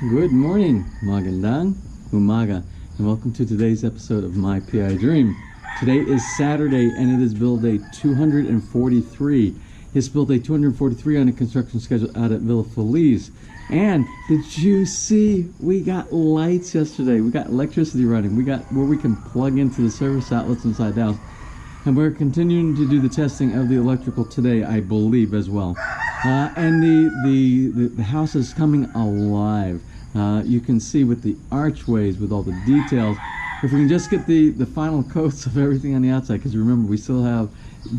Good morning, magandang umaga, and welcome to today's episode of My PI Dream. Today is Saturday, and it is build day 243. It's build day 243 on a construction schedule out at Villa Feliz. And did you see we got lights yesterday? We got electricity running. We got where we can plug into the service outlets inside the house. And we're continuing to do the testing of the electrical today, I believe, as well. And the house is coming alive. You can see with the archways, with all the details. If we can just get the final coats of everything on the outside, because remember, we still have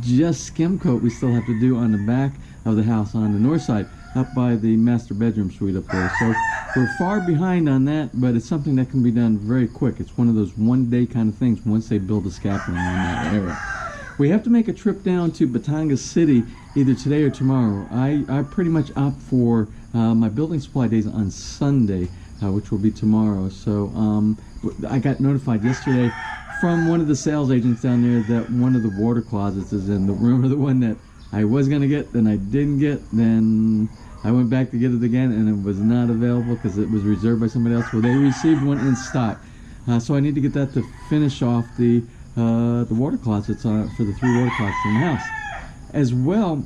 just skim coat we still have to do on the back of the house on the north side, up by the master bedroom suite up there. So we're far behind on that, but it's something that can be done very quick. It's one of those one-day kind of things once they build the scaffolding on that area. We have to make a trip down to Batangas City either today or tomorrow. I pretty much opt for my building supply days on Sunday, which will be tomorrow. So I got notified yesterday from one of the sales agents down there that one of the water closets is in the room, or the one that I was going to get, then I didn't get, then I went back to get it again, and it was not available because it was reserved by somebody else. Well, they received one in stock. So I need to get that to finish off the water closets for the 3 water closets in the house. As well,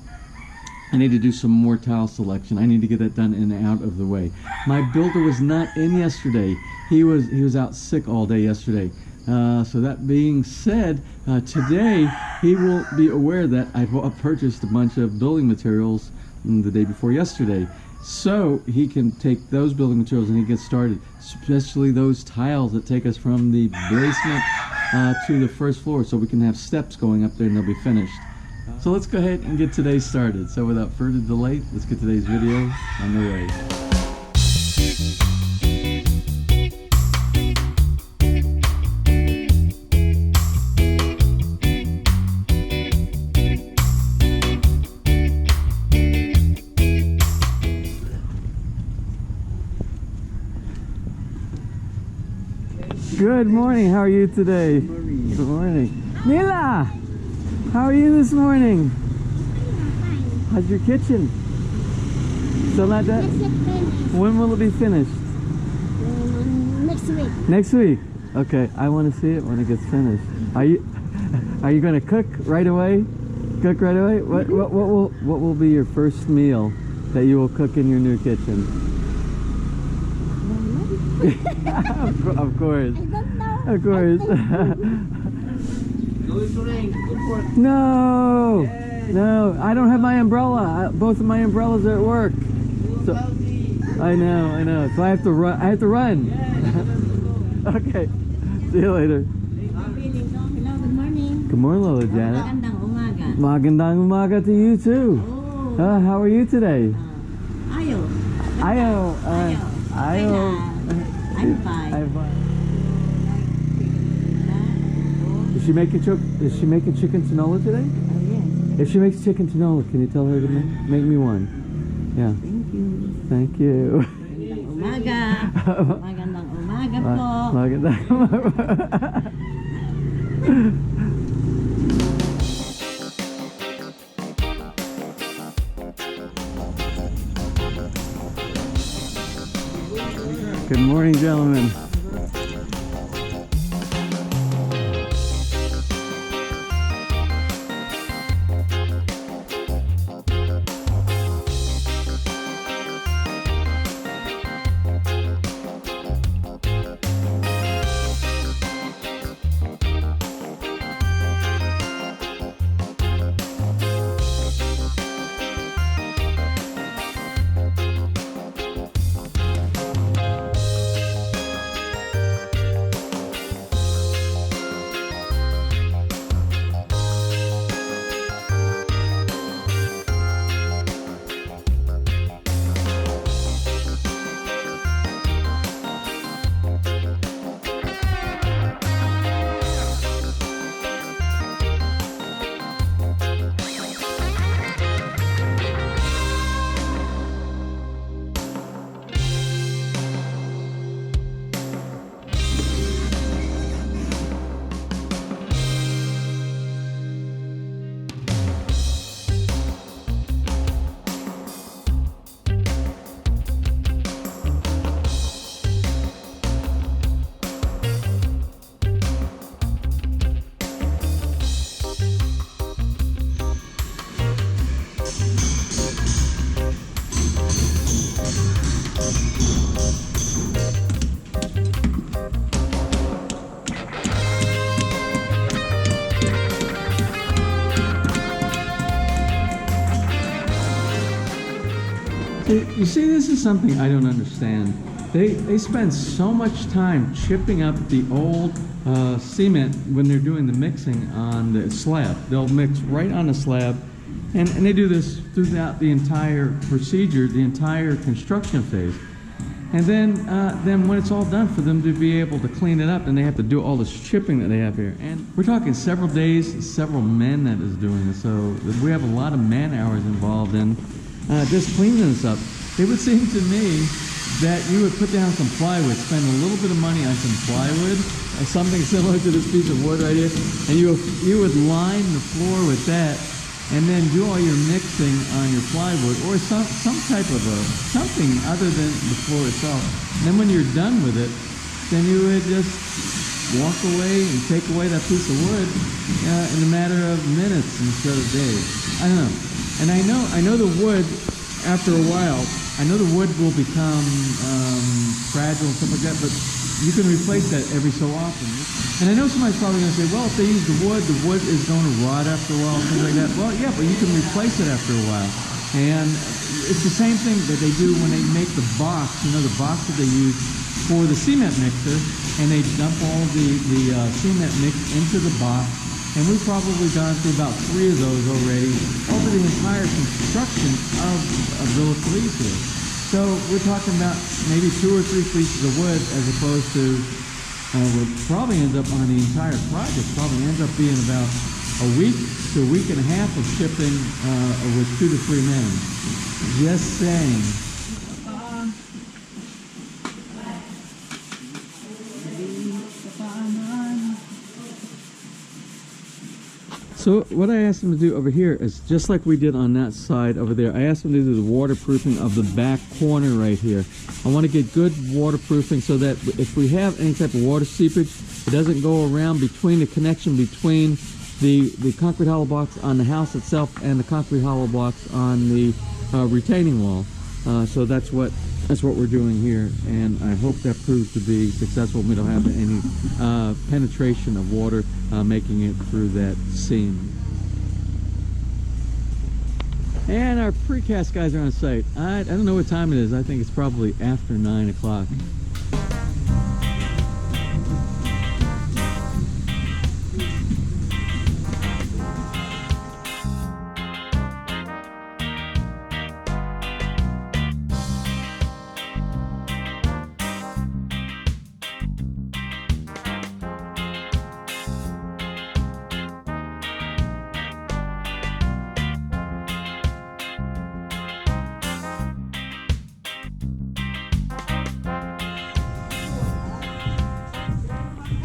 I need to do some more tile selection. I need to get that done and out of the way. My builder was not in yesterday. He was out sick all day yesterday. So that being said, today he will be aware that I purchased a bunch of building materials the day before yesterday. So he can take those building materials and he gets started, especially those tiles that take us from the basement to the first floor, so we can have steps going up there and they'll be finished. So let's go ahead and get today started. So without further delay, let's get today's video on the way. Good morning. How are you today? Good morning. Good morning. Mila, how are you this morning? How's your kitchen? Still not done? When will it be finished? Next week. Next week. Okay. I want to see it when it gets finished. Are you going to cook right away? Cook right away? What will be your first meal that you will cook in your new kitchen? Of course. I don't know. Of course. No. Yes. No. I don't have my umbrella. Both of my umbrellas are at work. So, I know. So I have to run. Yes. Okay. See you later. Hello, good morning. Good morning, Lola Janet. Magandang umaga. Magandang umaga to you too. Oh. How are you today? Ayo. Ayo. I'm fine. I'm fine. Is she making chicken tinola today? Yes. If she makes chicken tinola, can you tell her to make me one? Yeah. Thank you. Thank you. Magandang umaga po. Magandang umaga. Good morning, gentlemen. You see, this is something I don't understand. They spend so much time chipping up the old cement when they're doing the mixing on the slab. They'll mix right on the slab, and they do this throughout the entire procedure, the entire construction phase. And then when it's all done, for them to be able to clean it up, and they have to do all this chipping that they have here. And we're talking several days, several men that is doing this. So we have a lot of man hours involved in just cleaning this up. It would seem to me that you would put down some plywood, spend a little bit of money on some plywood, something similar to this piece of wood right here, and you would line the floor with that, and then do all your mixing on your plywood, or some type of something other than the floor itself. And then when you're done with it, then you would just walk away and take away that piece of wood in a matter of minutes instead of days. I don't know. And I know the wood, after a while, I know the wood will become fragile and stuff like that, but you can replace that every so often. And I know somebody's probably going to say, well, if they use the wood is going to rot after a while, things like that. Well, yeah, but you can replace it after a while. And it's the same thing that they do when they make the box, you know, the box that they use for the cement mixer, and they dump all the cement mix into the box. And we've probably gone through about 3 of those already over the entire construction of Villa Feliz here. So we're talking about maybe 2 or 3 pieces of wood, as opposed to what probably ends up on the entire project, probably ends up being about a week to a week and a half of shipping with 2 to 3 men. Just saying. So what I asked them to do over here is just like we did on that side over there. I asked them to do the waterproofing of the back corner right here. I want to get good waterproofing so that if we have any type of water seepage, it doesn't go around between the connection between the concrete hollow blocks on the house itself and the concrete hollow blocks on the retaining wall. So that's what we're doing here, and I hope that proves to be successful. We don't have any penetration of water making it through that seam. And our precast guys are on site. I don't know what time it is. I think it's probably after 9 o'clock.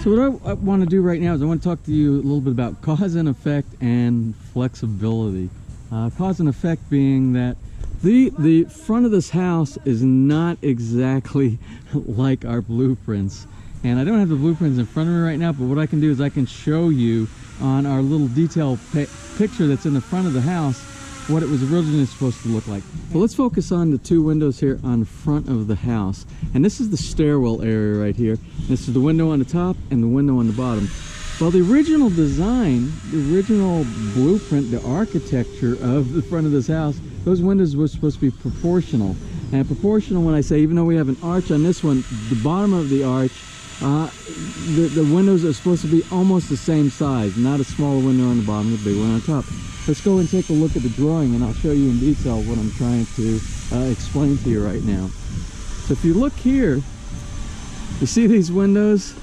So what I want to do right now is I want to talk to you a little bit about cause and effect and flexibility. Cause and effect being that the front of this house is not exactly like our blueprints. And I don't have the blueprints in front of me right now, but what I can do is I can show you on our little detail picture that's in the front of the house what it was originally supposed to look like. So let's focus on the 2 windows here on the front of the house. And this is the stairwell area right here. This is the window on the top and the window on the bottom. Well, the original design, the original blueprint, the architecture of the front of this house, those windows were supposed to be proportional. And proportional, when I say, even though we have an arch on this one, the bottom of the arch, the windows are supposed to be almost the same size, not a smaller window on the bottom, a big one on top. Let's go and take a look at the drawing, and I'll show you in detail what I'm trying to explain to you right now. So if you look here, you see these windows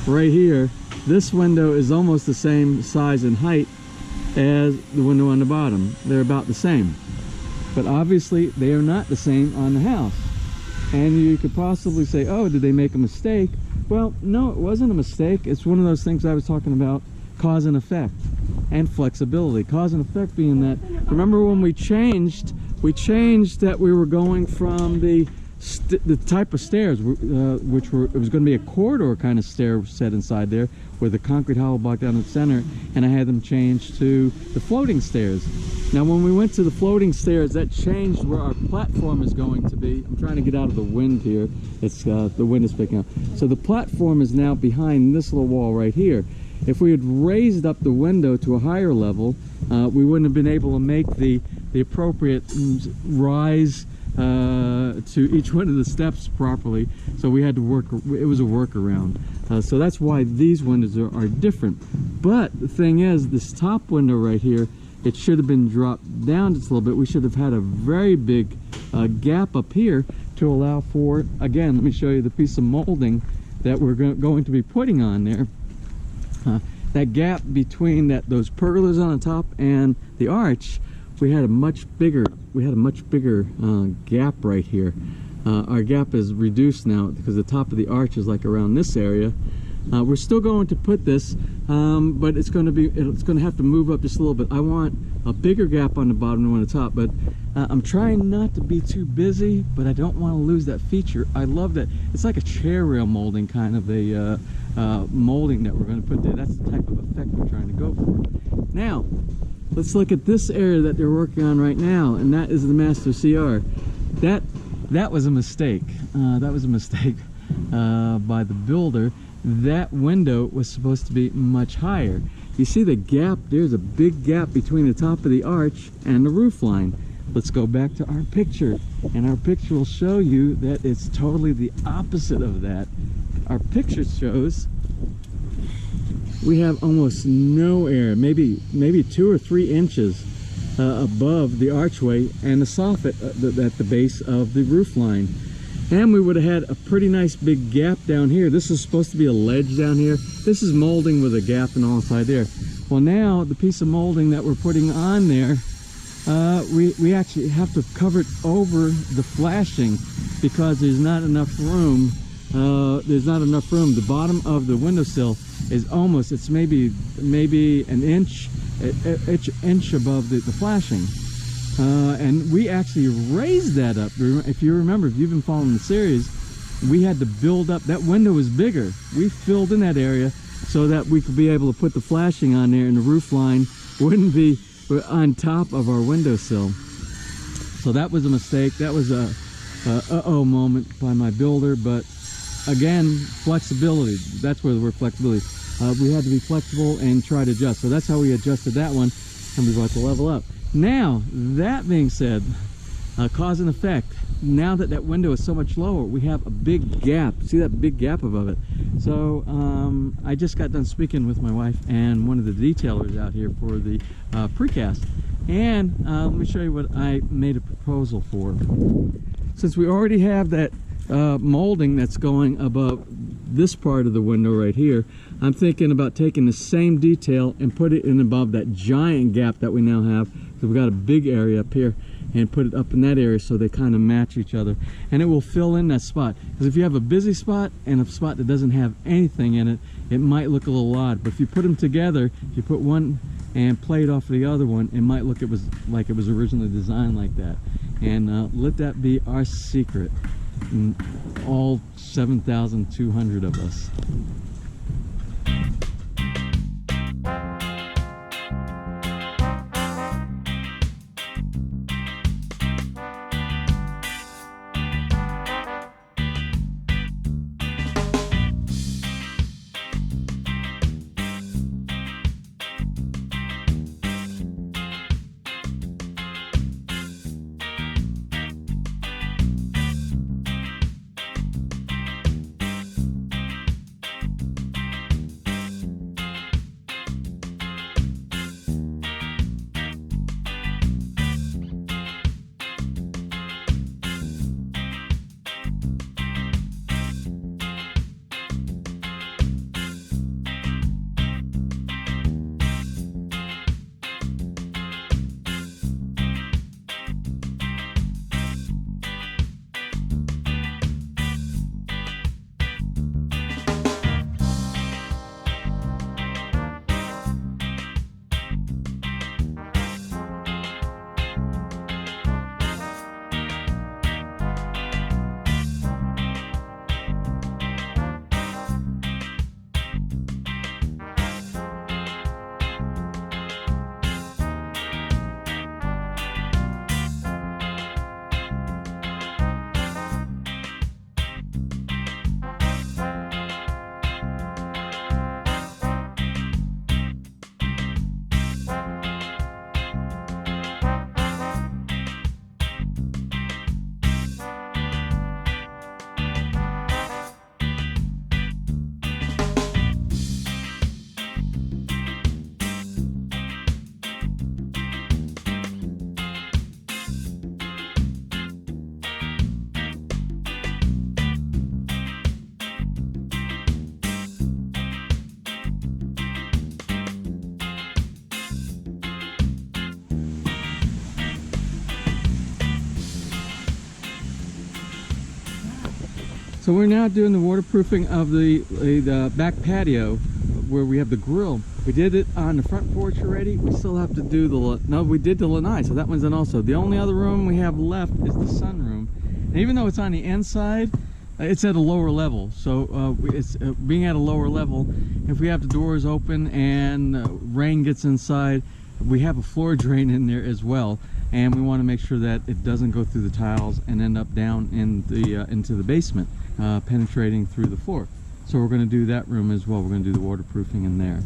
right here. This window is almost the same size and height as the window on the bottom. They're about the same. But obviously they are not the same on the house. And you could possibly say, oh, did they make a mistake? Well, no, it wasn't a mistake. It's one of those things I was talking about, cause and effect and flexibility. Cause and effect being that, remember when we changed that we were going from the type of stairs, which were, it was going to be a corridor kind of stair set inside there with a concrete hollow block down the center, and I had them change to the floating stairs. Now when we went to the floating stairs, that changed where our platform is going to be. I'm trying to get out of the wind here. It's the wind is picking up. So the platform is now behind this little wall right here. If we had raised up the window to a higher level, we wouldn't have been able to make the appropriate rise to each one of the steps properly, so we had to work. It was a workaround. So that's why these windows are different. But the thing is, this top window right here, it should have been dropped down just a little bit. We should have had a very big gap up here to allow for, again, let me show you the piece of molding that we're going to be putting on there. That gap between those pergolas on the top and the arch, we had a much bigger gap right here. Our gap is reduced now because the top of the arch is like around this area. We're still going to put this, but it's going to have to move up just a little bit. I want a bigger gap on the bottom than on the top, but I'm trying not to be too busy, but I don't want to lose that feature. I love that. It's like a chair rail molding, kind of a molding that we're going to put there. That's the type of effect we're trying to go for. Now, let's look at this area that they're working on right now, and that is the Master CR. That was a mistake. That was a mistake by the builder. That window was supposed to be much higher. You see the gap? There's a big gap between the top of the arch and the roof line. Let's go back to our picture, and our picture will show you that it's totally the opposite of that. Our picture shows we have almost no air, maybe 2 or 3 inches above the archway and the soffit at the base of the roof line. And we would have had a pretty nice big gap down here. This is supposed to be a ledge down here. This is molding with a gap and all inside there. Well, now the piece of molding that we're putting on there, we actually have to cover it over the flashing because there's not enough room. There's not enough room. The bottom of the windowsill is almost, it's maybe an inch above the flashing. And we actually raised that up. If you remember, if you've been following the series, we had to build up. That window was bigger. We filled in that area so that we could be able to put the flashing on there and the roof line wouldn't be on top of our windowsill. So that was a mistake. That was a uh-oh moment by my builder. But again, flexibility. That's where the word flexibility. We had to be flexible and try to adjust. So that's how we adjusted that one, and we got to level up. Now, that being said, cause and effect, now that window is so much lower, we have a big gap. See that big gap above it? So I just got done speaking with my wife and one of the detailers out here for the precast. And let me show you what I made a proposal for. Since we already have that molding that's going above this part of the window right here, I'm thinking about taking the same detail and put it in above that giant gap that we now have. So we've got a big area up here, and put it up in that area so they kind of match each other, and it will fill in that spot. Because if you have a busy spot and a spot that doesn't have anything in it, it might look a little odd. But if you put them together, if you put one and play it off of the other one, it might look like it was originally designed like that. And let that be our secret, all 7,200 of us. So we're now doing the waterproofing of the back patio where we have the grill. We did it on the front porch already. We still have to do we did the lanai, so that one's done also. The only other room we have left is the sunroom. And even though it's on the inside, it's at a lower level. So it's being at a lower level, if we have the doors open and rain gets inside, we have a floor drain in there as well. And we want to make sure that it doesn't go through the tiles and end up down in the into the basement, penetrating through the floor. So we're going to do that room as well. We're going to do the waterproofing in there.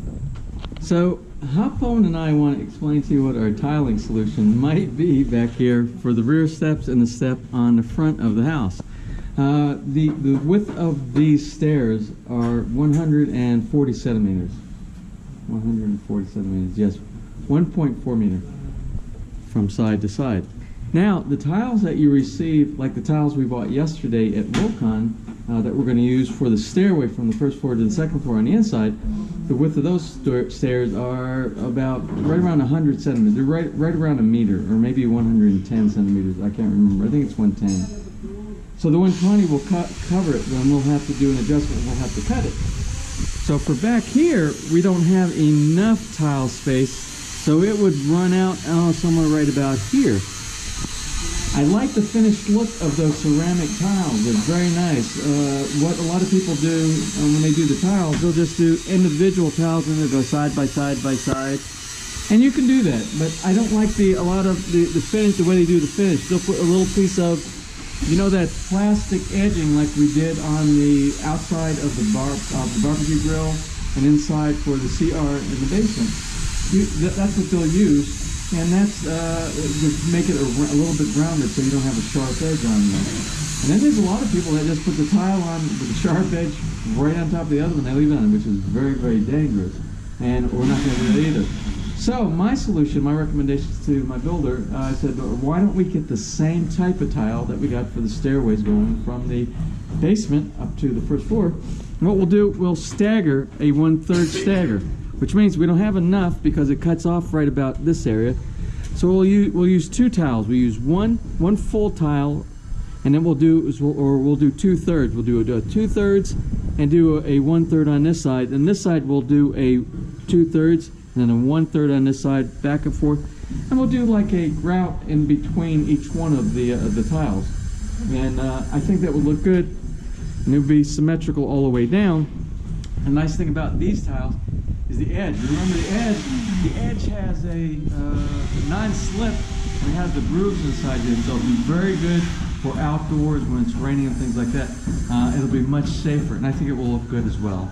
So Hopone and I want to explain to you what our tiling solution might be back here for the rear steps and the step on the front of the house. The width of these stairs are 140 centimeters. 140 centimeters, yes, 1.4 meters from side to side. Now, the tiles that you receive, like the tiles we bought yesterday at Wilcon, that we're going to use for the stairway from the first floor to the second floor on the inside, the width of those stairs are about right around 100 centimeters. They're right around a meter, or maybe 110 centimeters. I can't remember. I think it's 110. So the 120 will cover it, then we'll have to do an adjustment and we'll have to cut it. So for back here, we don't have enough tile space, so it would run out somewhere right about here. I like the finished look of those ceramic tiles. They're very nice. What a lot of people do when they do the tiles, they'll just do individual tiles and they'll go side by side by side. And you can do that, but I don't like the finish, the way they do the finish. They'll put a little piece of, you know, that plastic edging like we did on the outside of the barbecue grill and inside for the CR in the basement. That's what they'll use. And that's to make it a little bit rounded so you don't have a sharp edge on there. And then there's a lot of people that just put the tile on with the sharp edge right on top of the other one. They leave it on, which is very, very dangerous. And we're not going to do that either. So my solution, my recommendations to my builder, I said, why don't we get the same type of tile that we got for the stairways going from the basement up to the first floor. And what we'll do, we'll stagger a 1/3 stagger, which means we don't have enough because it cuts off right about this area. So we'll use two tiles. We use one full tile, and then we'll do 2/3. We'll do a 2/3 and do a 1/3 on this side, and this side we'll do a 2/3 and then a 1/3 on this side, back and forth, and we'll do like a grout in between each one of the tiles. And I think that would look good, and it would be symmetrical all the way down. The nice thing about these tiles is the edge. Remember the edge? The edge has a non-slip and it has the grooves inside it, so it'll be very good for outdoors when it's raining and things like that. It'll be much safer, and I think it will look good as well.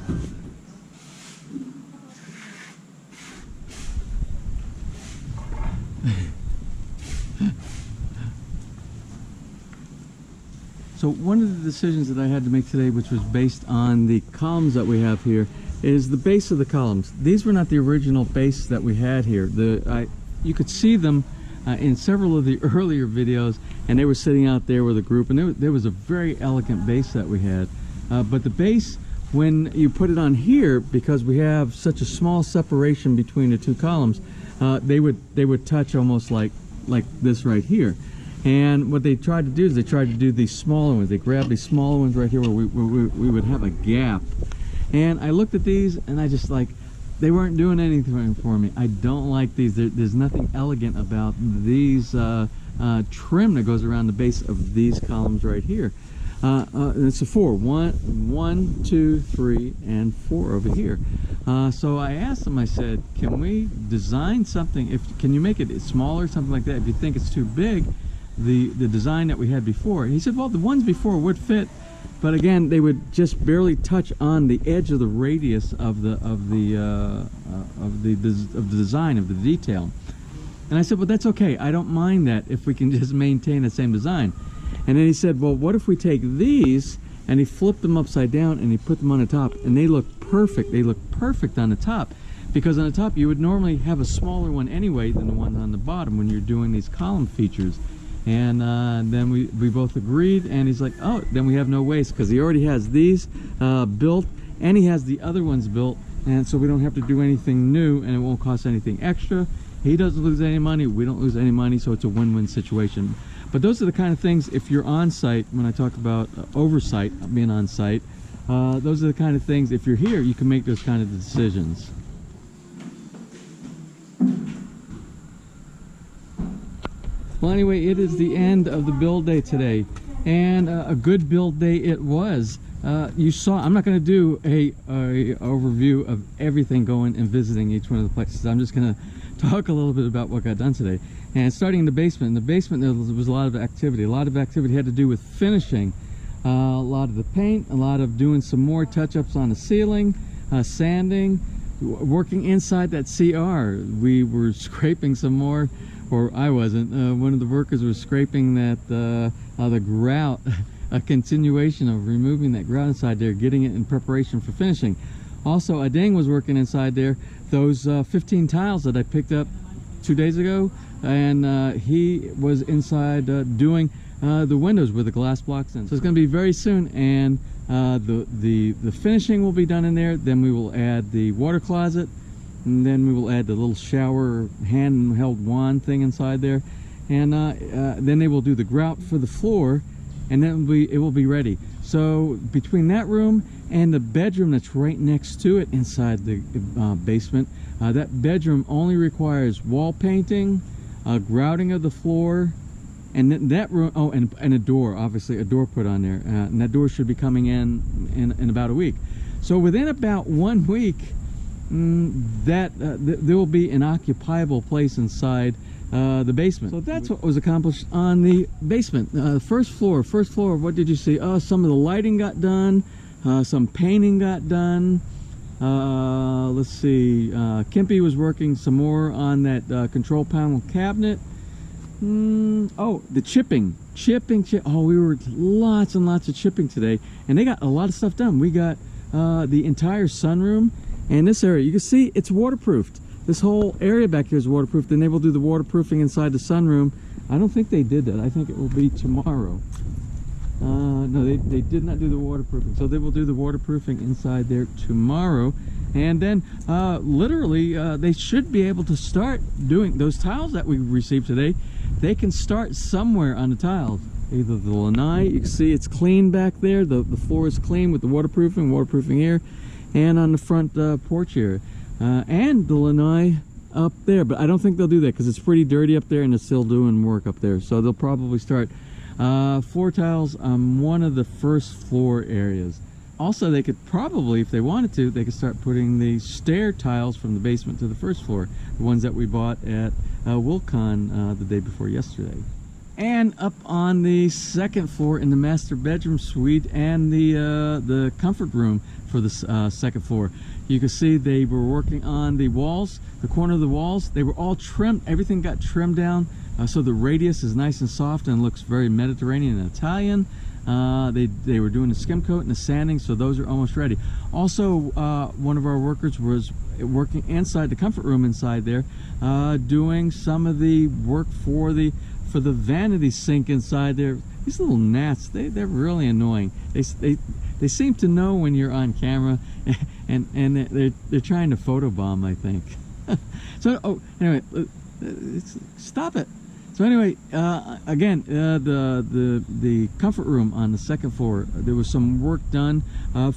So one of the decisions that I had to make today, which was based on the columns that we have here, is the base of the columns. These were not the original base that we had here. You could see them in several of the earlier videos, and they were sitting out there with a group, and there was a very elegant base that we had. But the base, when you put it on here, because we have such a small separation between the two columns, they would touch almost like this right here. And what they tried to do is they tried to do these smaller ones. They grabbed these smaller ones right here where we would have a gap. And I looked at these and I just they weren't doing anything for me. I don't like these. There's nothing elegant about these trim that goes around the base of these columns right here. It's a 4. 1, 2, 3, and 4 over here. So I asked them, I said, can we design something, can you make it smaller, something like that, if you think it's too big, the design that we had before. And he said, well, the ones before would fit, but again, they would just barely touch on the edge of the radius of the design, of the detail. And I said, well, that's okay. I don't mind that if we can just maintain the same design. And then he said, well, what if we take these, and he flipped them upside down and he put them on the top, and they look perfect. They look perfect on the top, because on the top you would normally have a smaller one anyway than the one on the bottom when you're doing these column features. And then we both agreed, and he's like, oh, then we have no waste, because he already has these built, and he has the other ones built, and so we don't have to do anything new, and it won't cost anything extra, He doesn't lose any money, we don't lose any money, so it's a win-win situation. But those are the kind of things, if you're on site, when I talk about oversight, being on site, those are the kind of things, if you're here, you can make those kind of decisions. Well, anyway, it is the end of the build day today, and a good build day it was. You saw, I'm not going to do a overview of everything going and visiting each one of the places. I'm just going to talk a little bit about what got done today. And starting in the basement. In the basement there was a lot of activity. A lot of activity had to do with finishing. A lot of the paint, a lot of doing some more touch-ups on the ceiling, sanding, working inside that CR. We were scraping some more, or I wasn't. One of the workers was scraping that the grout, a continuation of removing that grout inside there, getting it in preparation for finishing. Also, Ading was working inside there. Those 15 tiles that I picked up 2 days ago, and he was inside doing the windows with the glass blocks in. So it's going to be very soon, and the finishing will be done in there. Then we will add the water closet, and then we will add the little shower handheld wand thing inside there, and then they will do the grout for the floor, and then it will be ready. So between that room and the bedroom that's right next to it inside the basement, that bedroom only requires wall painting, grouting of the floor, and that room, oh, and a door, obviously a door put on there, and that door should be coming in about a week. So within about 1 week, there will be an occupiable place inside the basement. So that's what was accomplished on the basement. First floor, what did you see? Oh, some of the lighting got done, some painting got done. Let's see, Kimpy was working some more on that control panel cabinet. Oh, the chipping. Oh, we were lots and lots of chipping today, and they got a lot of stuff done. We got the entire sunroom, and this area, you can see it's waterproofed. This whole area back here is waterproof. Then they will do the waterproofing inside the sunroom. I don't think they did that. I think it will be tomorrow. No, they did not do the waterproofing. So they will do the waterproofing inside there tomorrow. And then literally they should be able to start doing those tiles that we received today. They can start somewhere on the tiles. Either the lanai, you can see it's clean back there. The floor is clean with the waterproofing here, and on the front porch here. And the lanai up there, but I don't think they'll do that because it's pretty dirty up there and they're still doing work up there. So they'll probably start floor tiles on one of the first floor areas. Also, they could probably, if they wanted to, they could start putting the stair tiles from the basement to the first floor, the ones that we bought at Wilcon the day before yesterday. And up on the second floor in the master bedroom suite and the comfort room for the second floor, you can see they were working on the walls, the corner of the walls. They were all trimmed. Everything got trimmed down, so the radius is nice and soft and looks very Mediterranean and Italian. They were doing the skim coat and the sanding, so those are almost ready. Also, one of our workers was working inside the comfort room inside there, doing some of the work for the vanity sink inside there. These little gnats, they're really annoying. They seem to know when you're on camera, and they're trying to photobomb, I think. So anyway, stop it. So anyway, again, the comfort room on the second floor, there was some work done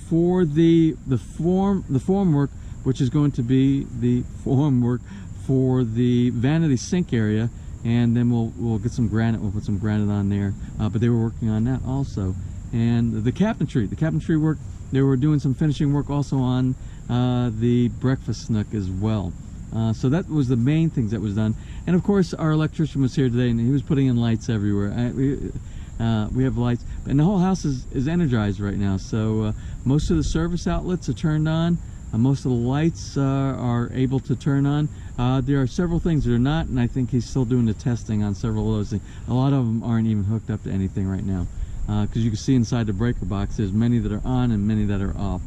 for the form work, which is going to be the form work for the vanity sink area, and then we'll get some granite. We'll put some granite on there. But they were working on that also, and the cabinetry work. They were doing some finishing work also on the breakfast nook as well. So that was the main things that was done. And of course, our electrician was here today, and he was putting in lights everywhere. We have lights, and the whole house is energized right now. So most of the service outlets are turned on. Most of the lights are able to turn on. There are several things that are not, and I think he's still doing the testing on several of those things. A lot of them aren't even hooked up to anything right now, because you can see inside the breaker box, there's many that are on and many that are off.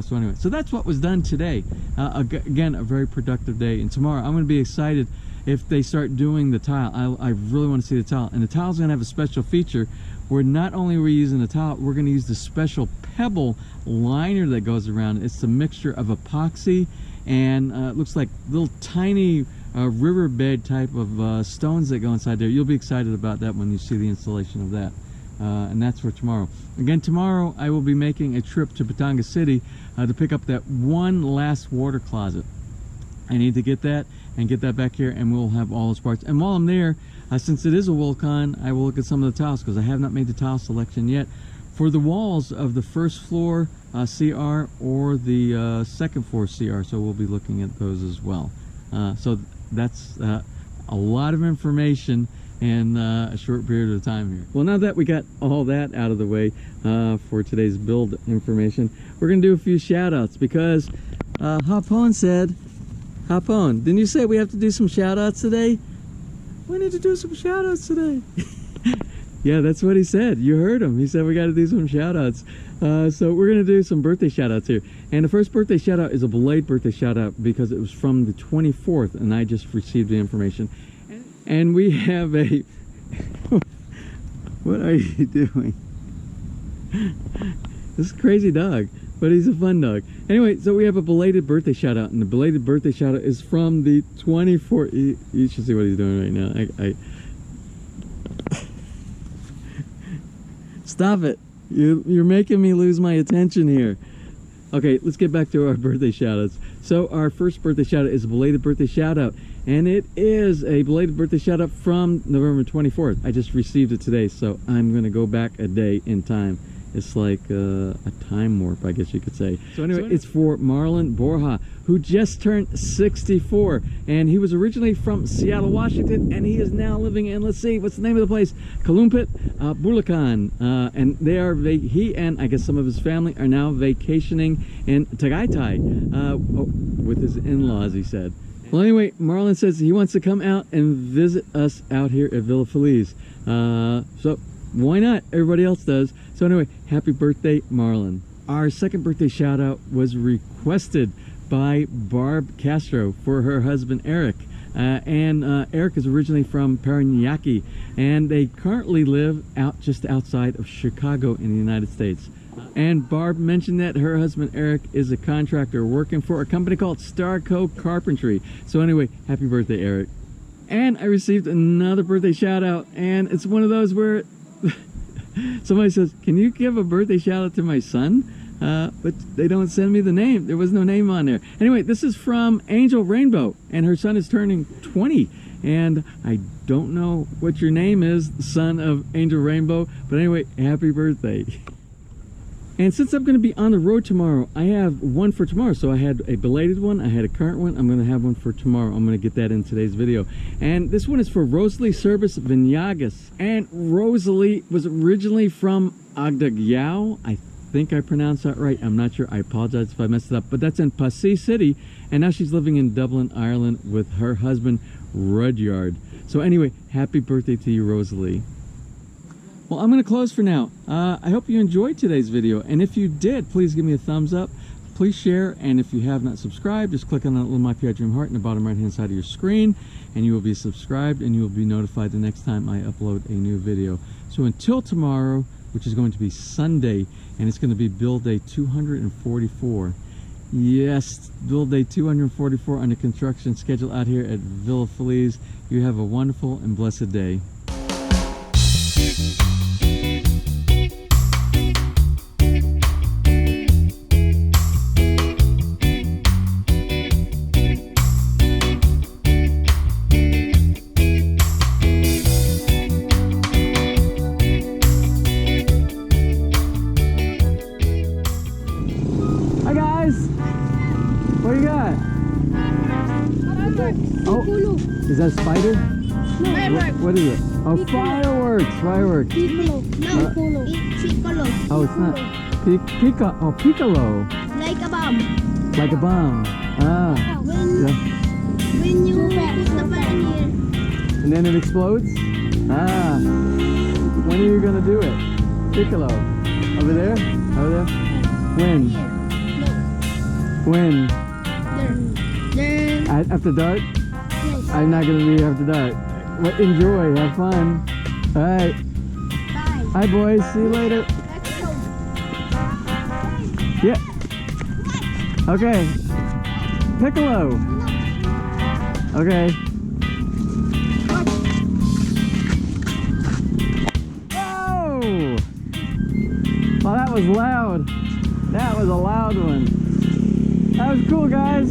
So anyway, so that's what was done today. Again, a very productive day. And tomorrow, I'm going to be excited if they start doing the tile. I really want to see the tile. And the tile's going to have a special feature where not only are we using the tile, we're going to use the special pebble liner that goes around. It's a mixture of epoxy and it looks like little tiny riverbed type of stones that go inside there. You'll be excited about that when you see the installation of that. And that's for tomorrow. Again, tomorrow I will be making a trip to Batangas City to pick up that one last water closet. I need to get that and get that back here, and we'll have all those parts. And while I'm there, since it is a Wilcon, I will look at some of the tiles, because I have not made the tile selection yet for the walls of the first floor CR or the second floor CR. So we'll be looking at those as well. So that's a lot of information in a short period of time here. Well, now that we got all that out of the way for today's build information, we're gonna do a few shout outs, because Hapon said, Hapon, didn't you say we have to do some shout outs today? We need to do some shout outs today. Yeah, that's what he said. You heard him. He said we got to do some shout outs. So we're going to do some birthday shout outs here. And the first birthday shout out is a belated birthday shout out, because it was from the 24th and I just received the information. And we have a... What are you doing? This is a crazy dog, but he's a fun dog. Anyway, so we have a belated birthday shout out, and the belated birthday shout out is from the 24th. You should see what he's doing right now. Stop it. You're making me lose my attention here. Okay, let's get back to our birthday shout outs. So our first birthday shout out is a belated birthday shout out, and it is a belated birthday shout out from November 24th. I just received it today, so I'm going to go back a day in time. It's like a time warp, I guess you could say. So anyway, it's for Marlon Borja, who just turned 64, and he was originally from Seattle, Washington, and he is now living in, let's see, what's the name of the place? Kalumpit, Bulacan. And they are, he and I guess some of his family are now vacationing in Tagaytay with his in-laws, he said. Well, anyway, Marlon says he wants to come out and visit us out here at Villa Feliz. So why not? Everybody else does. So anyway, happy birthday, Marlon. Our second birthday shout out was requested by Barb Castro for her husband Eric. Eric is originally from Paranaque, and they currently live just outside of Chicago in the United States. And Barb mentioned that her husband Eric is a contractor working for a company called Starco Carpentry. So anyway, happy birthday, Eric. And I received another birthday shout out, and it's one of those where somebody says, can you give a birthday shout out to my son? But they don't send me the name. There was no name on there. Anyway, this is from Angel Rainbow, and her son is turning 20. And I don't know what your name is, son of Angel Rainbow, but anyway, happy birthday. And since I'm going to be on the road tomorrow, I have one for tomorrow. So I had a belated one, I had a current one, I'm going to have one for tomorrow. I'm going to get that in today's video. And this one is for Rosalie Service Vinagas. And Rosalie was originally from Agdagyao. I think I pronounced that right. I'm not sure. I apologize if I messed it up. But that's in Passy City. And now she's living in Dublin, Ireland with her husband, Rudyard. So anyway, happy birthday to you, Rosalie. Well, I'm going to close for now. I hope you enjoyed today's video, and if you did, please give me a thumbs up. Please share, and if you have not subscribed, just click on that little My PI Dream heart in the bottom right hand side of your screen, and you will be subscribed, and you will be notified the next time I upload a new video. So until tomorrow, which is going to be Sunday, and it's going to be build day 244. Yes, build day 244 on the construction schedule out here at Villa Feliz. You have a wonderful and blessed day. What do you got? Oh, is that a spider? No. What is it? Oh, fireworks! Fireworks. Piccolo. No, Piccolo. Oh, it's not. Piccolo. Like a bomb. Like a bomb. Ah. When you put the pan here. And then it explodes? Ah. When are you gonna do it? Piccolo. Over there? Over there? When? Here. No. When? There. After dark? Yes. I'm not gonna be after dark. But enjoy, have fun. Alright. Bye. Hi boys, see you later. Let's go. Yeah. Okay. Piccolo. Okay. Whoa! Oh, that was loud. That was a loud one. That was cool, guys.